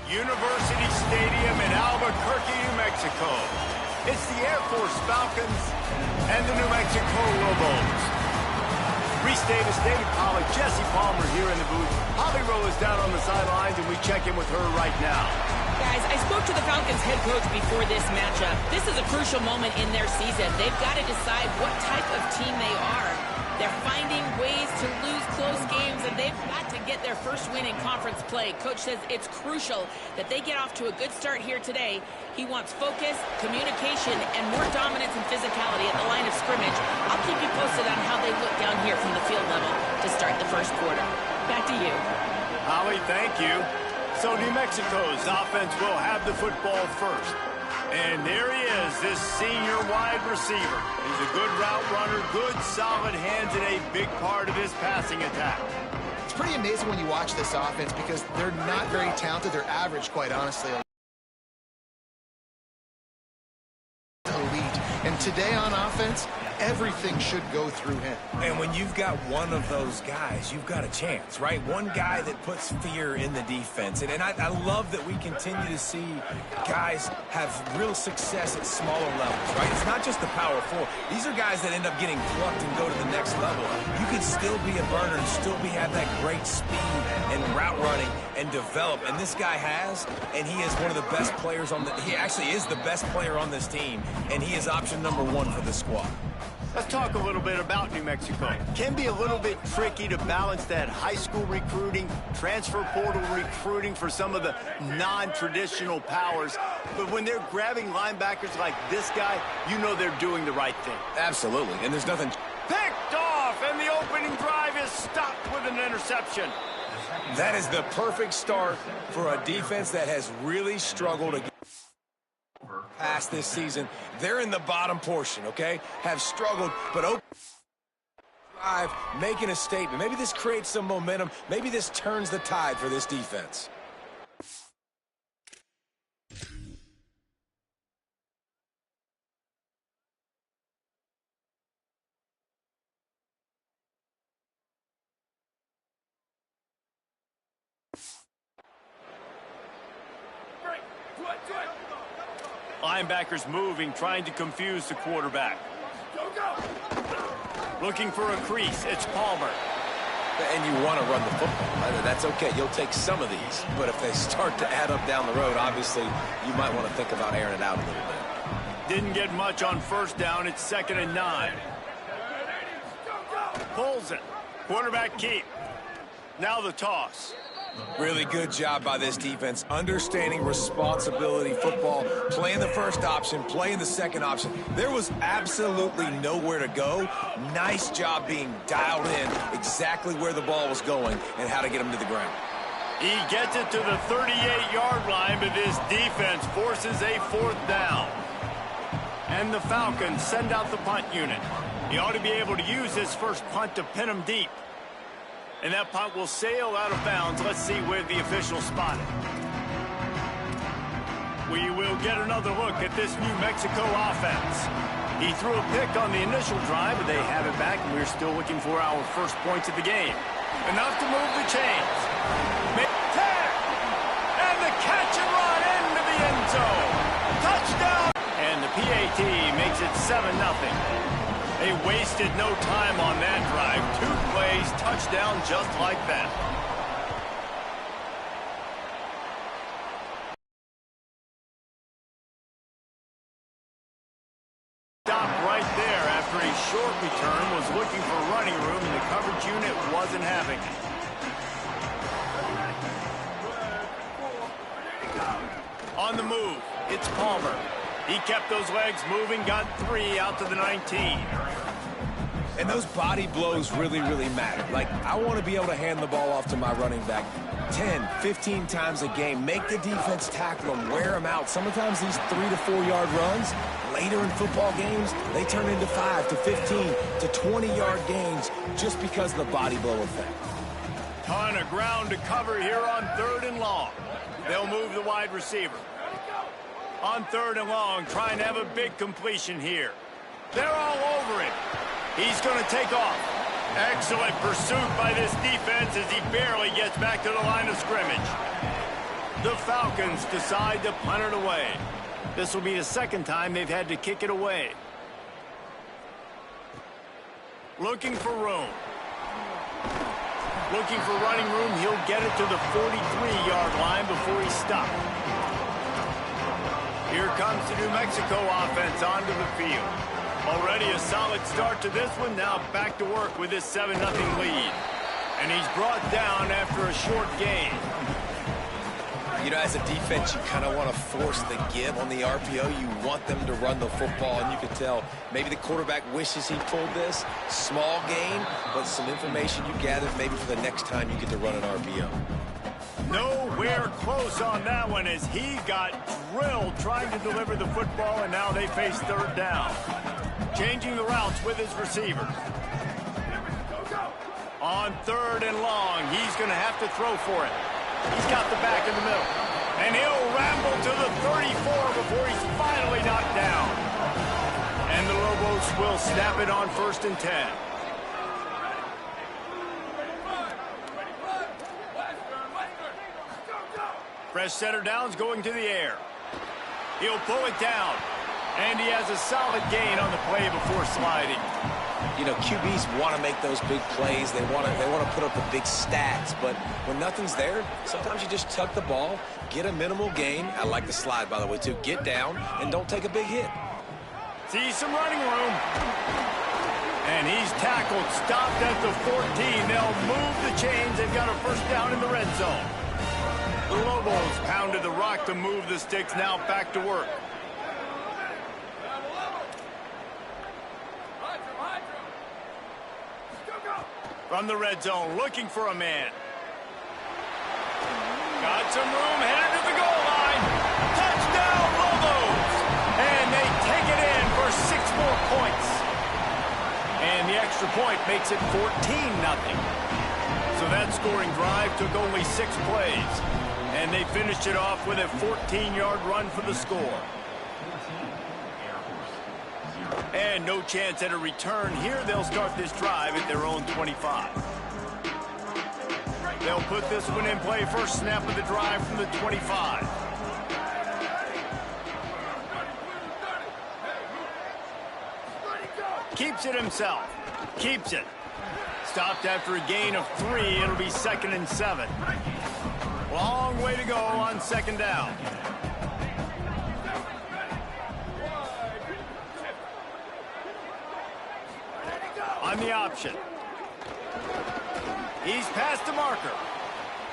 University Stadium in Albuquerque, New Mexico. It's the Air Force Falcons and the New Mexico Lobos. Reese Davis, David Pollack, Jesse Palmer here in the booth. Holly Rowe is down on the sidelines, and we check in with her right now. Guys, I spoke to the Falcons head coach before this matchup. This is a crucial moment in their season. They've got to decide what type of team they are. They're finding ways to lose close games, and they've got to get their first win in conference play. Coach says it's crucial that they get off to a good start here today. He wants focus, communication, and more dominance and physicality at the line of scrimmage. I'll keep you posted on how they look down here from the field level to start the first quarter. Back to you. Holly, thank you. So New Mexico's offense will have the football first. And there he is, this senior wide receiver. He's a good route runner, good solid hands, and a big part of this passing attack. It's pretty amazing when you watch this offense because they're not very talented. They're average, quite honestly. Elite. And today on offense, everything should go through him. And when you've got one of those guys, you've got a chance, right? One guy that puts fear in the defense. And I love that we continue to see guys have real success at smaller levels, right? It's not just the power four. These are guys that end up getting plucked and go to the next level. You can still be a burner and still have that great speed and route running and develop. And this guy has, and he is one of the best players on he actually is the best player on this team. And he is option number one for the squad. Let's talk a little bit about New Mexico. Can be a little bit tricky to balance that high school recruiting, transfer portal recruiting for some of the non-traditional powers. But when they're grabbing linebackers like this guy, you know they're doing the right thing. Absolutely, and there's nothing... Picked off, and the opening drive is stopped with an interception. That is the perfect start for a defense that has really struggled against past this season. They're in the bottom portion, okay? Have struggled, but drive, making a statement. Maybe this creates some momentum. Maybe this turns the tide for this defense. Linebackers moving, trying to confuse the quarterback. Looking for a crease. It's Palmer. And you want to run the football. That's okay. You'll take some of these. But if they start to add up down the road, obviously, you might want to think about airing it out a little bit. Didn't get much on first down. It's 2nd and 9. Pulls it. Quarterback keep. Now the toss. Really good job by this defense, understanding responsibility football, playing the first option, playing the second option. There was absolutely nowhere to go. Nice job being dialed in exactly where the ball was going and how to get him to the ground. He gets it to the 38-yard line, but this defense forces a 4th down. And the Falcons send out the punt unit. He ought to be able to use his first punt to pin him deep. And that punt will sail out of bounds. Let's see where the official spotted. We will get another look at this New Mexico offense. He threw a pick on the initial drive, but they have it back, and we're still looking for our first points of the game. Enough to move the chains. And the catch and run into the end zone. Touchdown! And the PAT makes it 7-0. They wasted no time on that drive. 2 plays, touchdown just like that. Stopped right there after a short return, was looking for running room, and the coverage unit wasn't having it. On the move, it's Palmer. He kept those legs moving, got 3 out to the 19. And those body blows really, really matter. Like, I want to be able to hand the ball off to my running back 10, 15 times a game. Make the defense tackle them, wear them out. Sometimes these 3 to 4 yard runs, later in football games, they turn into 5 to 15 to 20-yard gains just because of the body blow effect. Ton of ground to cover here on 3rd and long. They'll move the wide receiver. On 3rd and long, trying to have a big completion here. They're all over it. He's going to take off. Excellent pursuit by this defense as he barely gets back to the line of scrimmage. The Falcons decide to punt it away. This will be the second time they've had to kick it away. Looking for room. Looking for running room. He'll get it to the 43-yard line before he's stopped. Here comes the New Mexico offense onto the field. Already a solid start to this one. Now back to work with this 7-0 lead. And he's brought down after a short gain. You know, as a defense, you kind of want to force the give on the RPO. You want them to run the football, and you can tell maybe the quarterback wishes he pulled this. Small gain, but some information you gathered maybe for the next time you get to run an RPO. Nowhere close on that one as he got drilled trying to deliver the football, and now they face third down. Changing the routes with his receivers. On 3rd and long, he's going to have to throw for it. He's got the back in the middle. And he'll ramble to the 34 before he's finally knocked down. And the Lobos will snap it on 1st and 10. Fresh center downs going to the air. He'll pull it down. And he has a solid gain on the play before sliding. You know, QBs want to make those big plays. They want to put up the big stats. But when nothing's there, sometimes you just tuck the ball, get a minimal gain. I like the slide, by the way, too. Get down and don't take a big hit. See some running room. And he's tackled, stopped at the 14. They'll move the chains. They've got a first down in the red zone. The Lobos pounded the rock to move the sticks. Now back to work. From the red zone, looking for a man. Got some room, headed to the goal line. Touchdown, Lobos! And they take it in for 6 more points. And the extra point makes it 14-0. So that scoring drive took only 6 plays. And they finished it off with a 14-yard run for the score. And no chance at a return here. They'll start this drive at their own 25. They'll put this one in play. First snap of the drive from the 25. Keeps it himself. Keeps it. Stopped after a gain of 3. It'll be 2nd and 7. Long way to go on 2nd down. On the option. He's past the marker.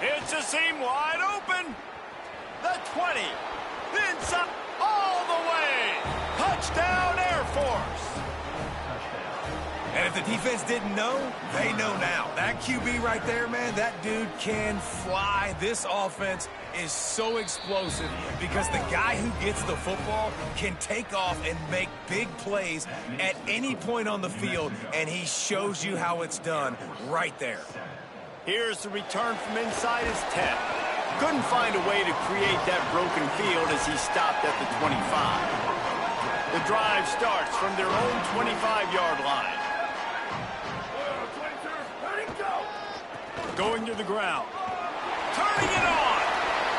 It's a seam wide open. The 20. Inside all the way. Touchdown, Air Force. And if the defense didn't know, they know now. That QB right there, man, that dude can fly. This offense is so explosive because the guy who gets the football can take off and make big plays at any point on the field, and he shows you how it's done right there. Here's the return from inside his 10. Couldn't find a way to create that broken field as he stopped at the 25. The drive starts from their own 25-yard line. Going to the ground. Turning it on.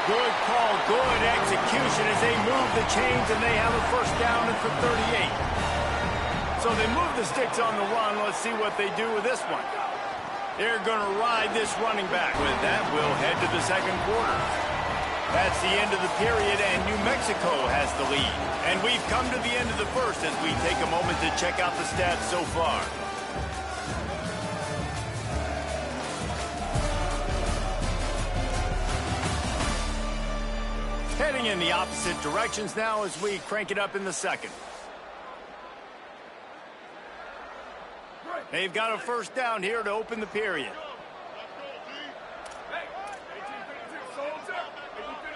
Good call, good execution as they move the chains, and they have a first down at the 38. So they move the sticks on the run. Let's see what they do with this one. They're going to ride this running back. With that, we'll head to the second quarter. That's the end of the period, and New Mexico has the lead. And we've come to the end of the first as we take a moment to check out the stats so far. Heading in the opposite directions now as we crank it up in the second. They've got a first down here to open the period.